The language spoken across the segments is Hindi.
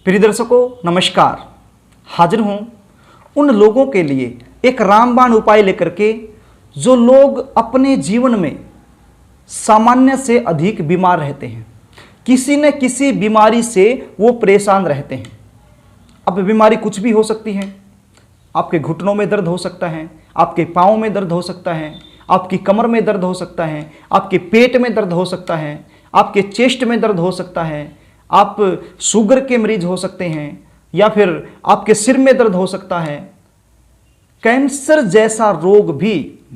प्रिय दर्शकों नमस्कार। हाजिर हूँ उन लोगों के लिए एक रामबाण उपाय लेकर के जो लोग अपने जीवन में सामान्य से अधिक बीमार रहते हैं, किसी न किसी बीमारी से वो परेशान रहते हैं। अब बीमारी कुछ भी हो सकती है। आपके घुटनों में दर्द हो सकता है, आपके पाँव में दर्द हो सकता है, आपकी कमर में दर्द हो सकता है, आपके पेट में दर्द हो सकता है, आपके चेस्ट में दर्द हो सकता है, आप शुगर के मरीज हो सकते हैं, या फिर आपके सिर में दर्द हो सकता है। कैंसर जैसा रोग भी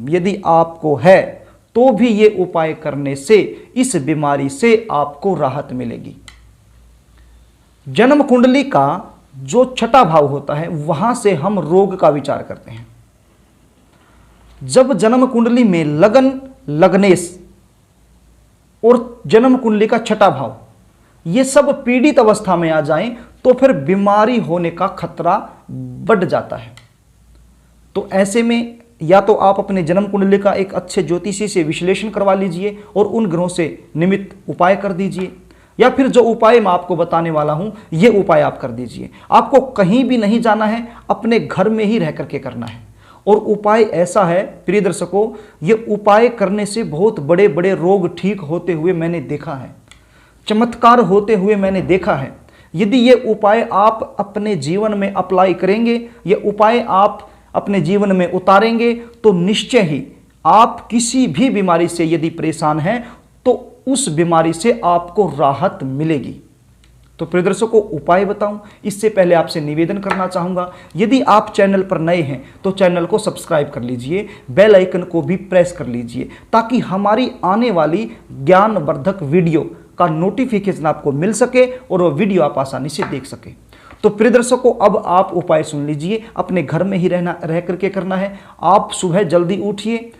यदि आपको है तो भी ये उपाय करने से इस बीमारी से आपको राहत मिलेगी। जन्म कुंडली का जो छठा भाव होता है वहां से हम रोग का विचार करते हैं। जब जन्म कुंडली में लगन, लगनेश और जन्म कुंडली का छठा भाव ये सब पीड़ित अवस्था में आ जाएं तो फिर बीमारी होने का खतरा बढ़ जाता है। तो ऐसे में या तो आप अपने जन्म कुंडली का एक अच्छे ज्योतिषी से विश्लेषण करवा लीजिए और उन ग्रहों से निमित्त उपाय कर दीजिए, या फिर जो उपाय मैं आपको बताने वाला हूं ये उपाय आप कर दीजिए। आपको कहीं भी नहीं जाना है, अपने घर में ही रह करके करना है। और उपाय ऐसा है प्रिय दर्शकों, ये उपाय करने से बहुत बड़े बड़े रोग ठीक होते हुए मैंने देखा है, चमत्कार होते हुए मैंने देखा है। यदि ये उपाय आप अपने जीवन में अप्लाई करेंगे, ये उपाय आप अपने जीवन में उतारेंगे तो निश्चय ही आप किसी भी बीमारी से यदि परेशान हैं तो उस बीमारी से आपको राहत मिलेगी। तो प्रिय दर्शकों उपाय बताऊं इससे पहले आपसे निवेदन करना चाहूंगा, यदि आप चैनल पर नए हैं तो चैनल को सब्सक्राइब कर लीजिए, बेल आइकन को भी प्रेस कर लीजिए ताकि हमारी आने वाली ज्ञानवर्धक वीडियो का नोटिफिकेशन आपको मिल सके और वह वीडियो आप आसानी से देख सके। तो प्रिय दर्शकों अब आप उपाय सुन लीजिए। अपने घर में ही रह करके करना है। आप सुबह जल्दी उठिए,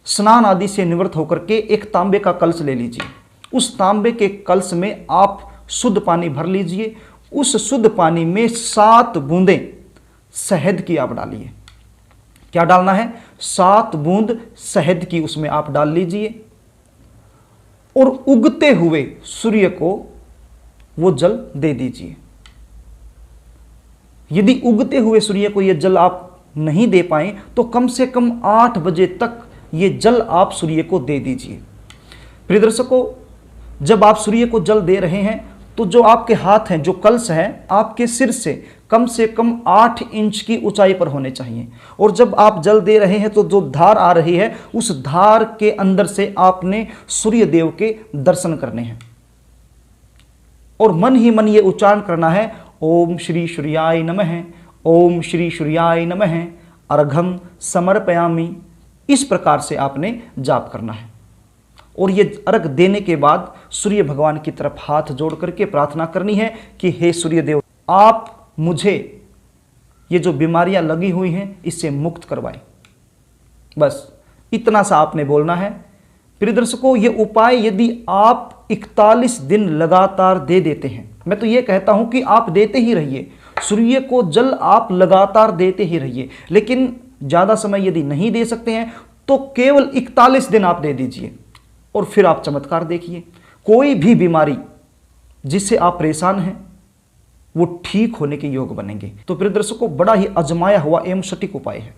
स्नान आदि से निवृत्त होकर के एक तांबे का कलश ले लीजिए। उस तांबे के कलश में आप शुद्ध पानी भर लीजिए। उस शुद्ध पानी में 7 बूंदें शहद की आप डालिए। क्या डालना है? 7 बूंद शहद की उसमें आप डाल लीजिए और उगते हुए सूर्य को वो जल दे दीजिए। यदि उगते हुए सूर्य को यह जल आप नहीं दे पाए तो कम से कम 8 बजे तक ये जल आप सूर्य को दे दीजिए। प्रिय दर्शकों जब आप सूर्य को जल दे रहे हैं तो जो आपके हाथ हैं, जो कलश है, आपके सिर से कम 8 इंच की ऊंचाई पर होने चाहिए। और जब आप जल दे रहे हैं तो जो धार आ रही है उस धार के अंदर से आपने सूर्य देव के दर्शन करने हैं और मन ही मन ये उच्चारण करना है, ओम श्री सूर्याय नमः, ओम श्री सूर्याय नमः, अर्घम समर्पयामि। इस प्रकार से आपने जाप करना है और ये अर्घ देने के बाद सूर्य भगवान की तरफ हाथ जोड़ करके प्रार्थना करनी है कि हे सूर्य देव आप मुझे ये जो बीमारियां लगी हुई हैं इससे मुक्त करवाएं। बस इतना सा आपने बोलना है। प्रिय दर्शकों ये उपाय यदि आप 41 दिन लगातार दे देते हैं, मैं तो ये कहता हूं कि आप देते ही रहिए, सूर्य को जल आप लगातार देते ही रहिए। लेकिन ज़्यादा समय यदि नहीं दे सकते हैं तो केवल 41 दिन आप दे दीजिए और फिर आप चमत्कार देखिए। कोई भी बीमारी जिससे आप परेशान हैं वो ठीक होने के योग बनेंगे। तो प्रिय दर्शकों बड़ा ही आजमाया हुआ एवं सटीक उपाय है।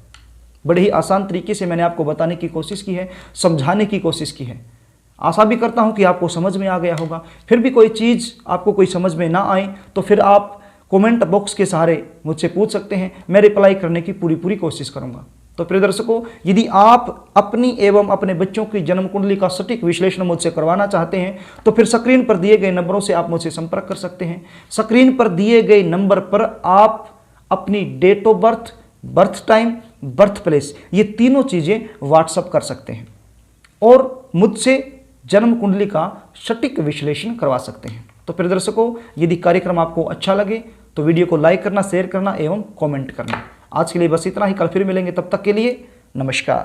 बड़े ही आसान तरीके से मैंने आपको बताने की कोशिश की है, समझाने की कोशिश की है। आशा भी करता हूं कि आपको समझ में आ गया होगा। फिर भी कोई चीज़ आपको कोई समझ में ना आए तो फिर आप कमेंट बॉक्स के सहारे मुझसे पूछ सकते हैं, मैं रिप्लाई करने की पूरी कोशिश करूंगा। तो प्रिय दर्शकों यदि आप अपनी एवं अपने बच्चों की जन्म कुंडली का सटीक विश्लेषण मुझसे करवाना चाहते हैं तो फिर स्क्रीन पर दिए गए नंबरों से आप मुझसे संपर्क कर सकते हैं। स्क्रीन पर दिए गए नंबर पर आप अपनी date of birth, birth time, birth place ये तीनों चीज़ें व्हाट्सअप कर सकते हैं और मुझसे जन्म कुंडली का सटीक विश्लेषण करवा सकते हैं। तो प्रिय दर्शकों यदि कार्यक्रम आपको अच्छा लगे तो वीडियो को लाइक करना, शेयर करना एवं कमेंट करना। आज के लिए बस इतना ही। कल फिर मिलेंगे, तब तक के लिए नमस्कार।